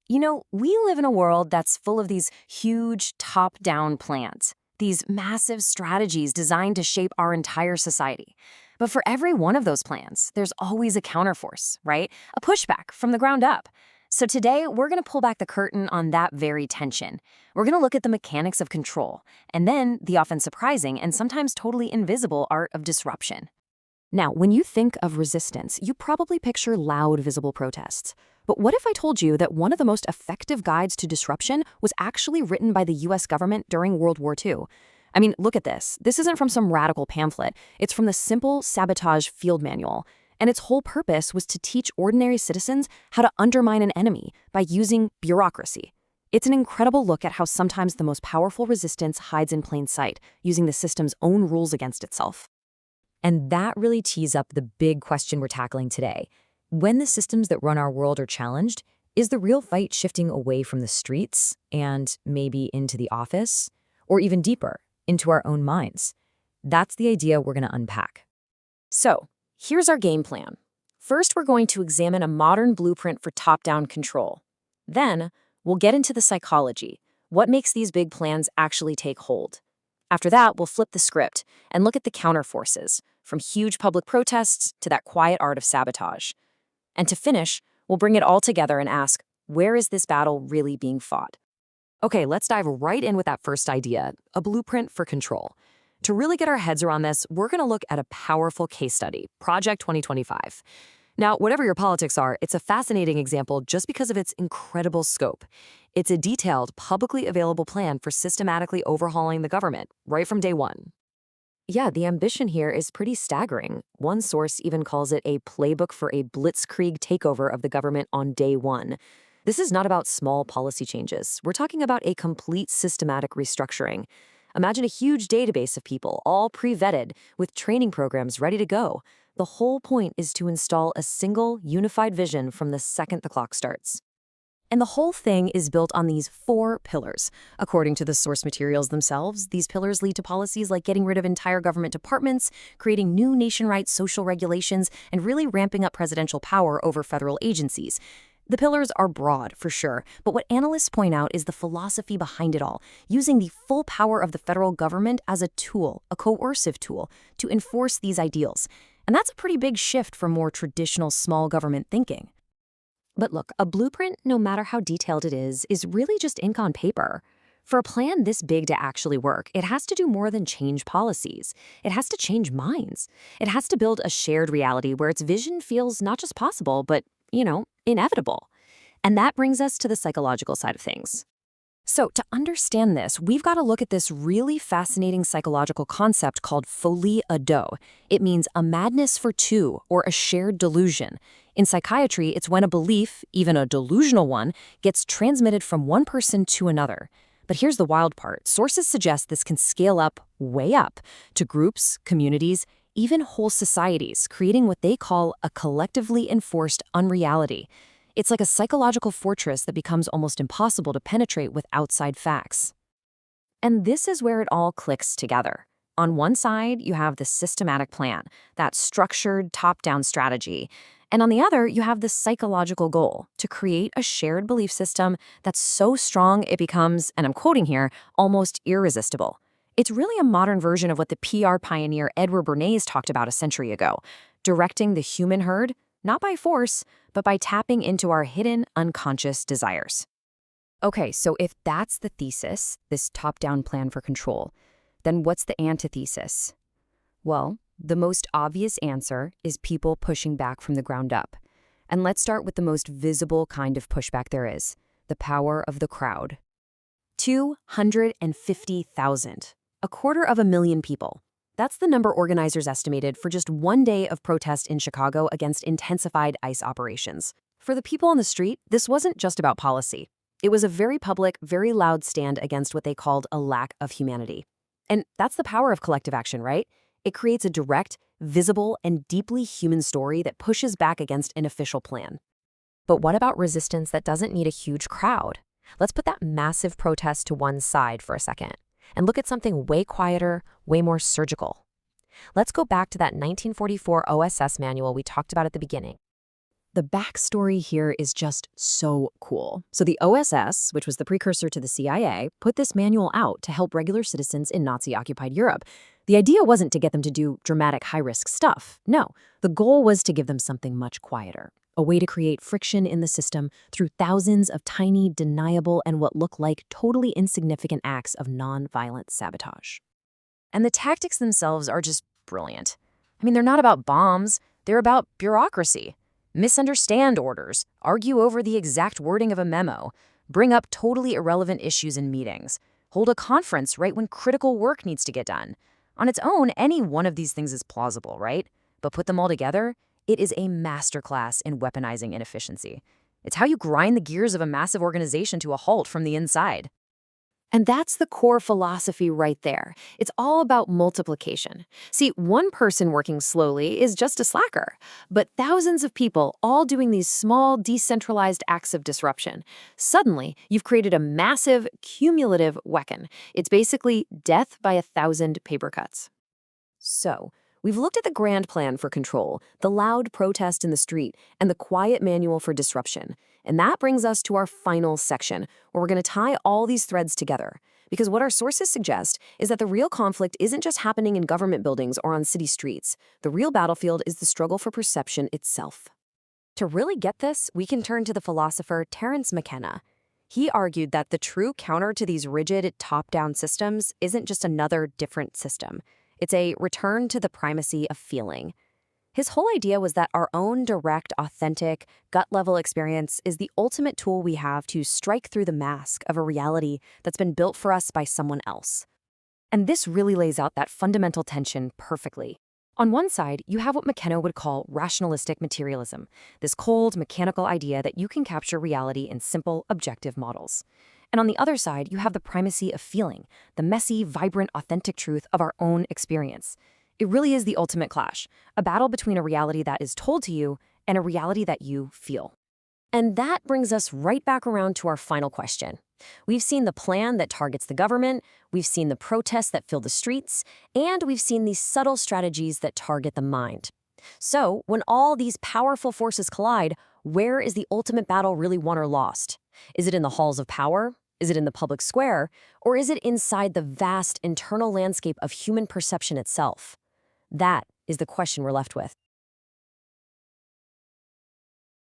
We live in a world that's full of these huge top-down plans, these massive strategies designed to shape our entire society. But for every one of those plans, there's always a counterforce, right? A pushback from the ground up. So today, we're going to pull back the curtain on that very tension. We're going to look at the mechanics of control, and then the often surprising and sometimes totally invisible art of disruption. Now, when you think of resistance, you probably picture loud, visible protests. But what if I told you that one of the most effective guides to disruption was actually written by the US government during World War II? I mean, look at this. This isn't from some radical pamphlet. It's from the simple sabotage field manual. And its whole purpose was to teach ordinary citizens how to undermine an enemy by using bureaucracy. It's an incredible look at how sometimes the most powerful resistance hides in plain sight, using the system's own rules against itself. And that really tees up the big question we're tackling today. When the systems that run our world are challenged, is the real fight shifting away from the streets and maybe into the office? Or even deeper, into our own minds? That's the idea we're going to unpack. So, here's our game plan. First, we're going to examine a modern blueprint for top-down control. Then, we'll get into the psychology. What makes these big plans actually take hold? After that, we'll flip the script and look at the counterforces, from huge public protests to that quiet art of sabotage. And to finish, we'll bring it all together and ask, where is this battle really being fought? Okay, let's dive right in with that first idea, a blueprint for control. To really get our heads around this, we're going to look at a powerful case study, Project 2025. Now, whatever your politics are, it's a fascinating example just because of its incredible scope. It's a detailed, publicly available plan for systematically overhauling the government, right from day one. Yeah, the ambition here is pretty staggering. One source even calls it a playbook for a Blitzkrieg takeover of the government on day one. This is not about small policy changes. We're talking about a complete systematic restructuring. Imagine a huge database of people, all pre-vetted, with training programs ready to go. The whole point is to install a single, unified vision from the second the clock starts. And the whole thing is built on these 4 pillars. According to the source materials themselves, these pillars lead to policies like getting rid of entire government departments, creating new nation-wide social regulations, and really ramping up presidential power over federal agencies. The pillars are broad, for sure, but what analysts point out is the philosophy behind it all, using the full power of the federal government as a tool, a coercive tool, to enforce these ideals. And that's a pretty big shift from more traditional small government thinking. But look, a blueprint, no matter how detailed it is really just ink on paper. For a plan this big to actually work, it has to do more than change policies. It has to change minds. It has to build a shared reality where its vision feels not just possible, but, inevitable. And that brings us to the psychological side of things. So to understand this, we've got to look at this really fascinating psychological concept called folie à deux. It means a madness for two, or a shared delusion. In psychiatry, it's when a belief, even a delusional one, gets transmitted from one person to another. But here's the wild part. Sources suggest this can scale up, way up, to groups, communities, even whole societies, creating what they call a collectively enforced unreality. It's like a psychological fortress that becomes almost impossible to penetrate with outside facts. And this is where it all clicks together. On one side, you have the systematic plan, that structured top-down strategy. And on the other, you have the psychological goal, to create a shared belief system that's so strong it becomes, and I'm quoting here, almost irresistible. It's really a modern version of what the PR pioneer Edward Bernays talked about a century ago, directing the human herd, not by force, but by tapping into our hidden, unconscious desires. Okay, so if that's the thesis, this top-down plan for control, then what's the antithesis? Well, the most obvious answer is people pushing back from the ground up. And let's start with the most visible kind of pushback there is, the power of the crowd. 250,000, 250,000 people. That's the number organizers estimated for just one day of protest in Chicago against intensified ICE operations. For the people on the street, this wasn't just about policy. It was a very public, very loud stand against what they called a lack of humanity. And that's the power of collective action, right? It creates a direct, visible, and deeply human story that pushes back against an official plan. But what about resistance that doesn't need a huge crowd? Let's put that massive protest to one side for a second and look at something way quieter, way more surgical. Let's go back to that 1944 OSS manual we talked about at the beginning. The backstory here is just so cool. So the OSS, which was the precursor to the CIA, put this manual out to help regular citizens in Nazi-occupied Europe. The idea wasn't to get them to do dramatic high-risk stuff. No, the goal was to give them something much quieter, a way to create friction in the system through thousands of tiny, deniable, and what look like totally insignificant acts of non-violent sabotage. And the tactics themselves are just brilliant. I mean, they're not about bombs, they're about bureaucracy. Misunderstand orders, argue over the exact wording of a memo, bring up totally irrelevant issues in meetings, hold a conference right when critical work needs to get done. On its own, any one of these things is plausible, right? But put them all together, it is a masterclass in weaponizing inefficiency. It's how you grind the gears of a massive organization to a halt from the inside. And that's the core philosophy right there. It's all about multiplication. See, one person working slowly is just a slacker, but thousands of people all doing these small, decentralized acts of disruption. Suddenly, you've created a massive, cumulative weapon. It's basically death by 1,000 paper cuts. So, we've looked at the grand plan for control, the loud protest in the street, and the quiet manual for disruption. And that brings us to our final section, where we're going to tie all these threads together. Because what our sources suggest is that the real conflict isn't just happening in government buildings or on city streets. The real battlefield is the struggle for perception itself. To really get this, we can turn to the philosopher Terence McKenna. He argued that the true counter to these rigid, top-down systems isn't just another different system. It's a return to the primacy of feeling. His whole idea was that our own direct, authentic, gut-level experience is the ultimate tool we have to strike through the mask of a reality that's been built for us by someone else. And this really lays out that fundamental tension perfectly. On one side, you have what McKenna would call rationalistic materialism, this cold, mechanical idea that you can capture reality in simple, objective models. And on the other side, you have the primacy of feeling, the messy, vibrant, authentic truth of our own experience. It really is the ultimate clash, a battle between a reality that is told to you and a reality that you feel. And that brings us right back around to our final question. We've seen the plan that targets the government, we've seen the protests that fill the streets, and we've seen these subtle strategies that target the mind. So, when all these powerful forces collide, where is the ultimate battle really won or lost? Is it in the halls of power? Is it in the public square? Or is it inside the vast internal landscape of human perception itself? That is the question we're left with.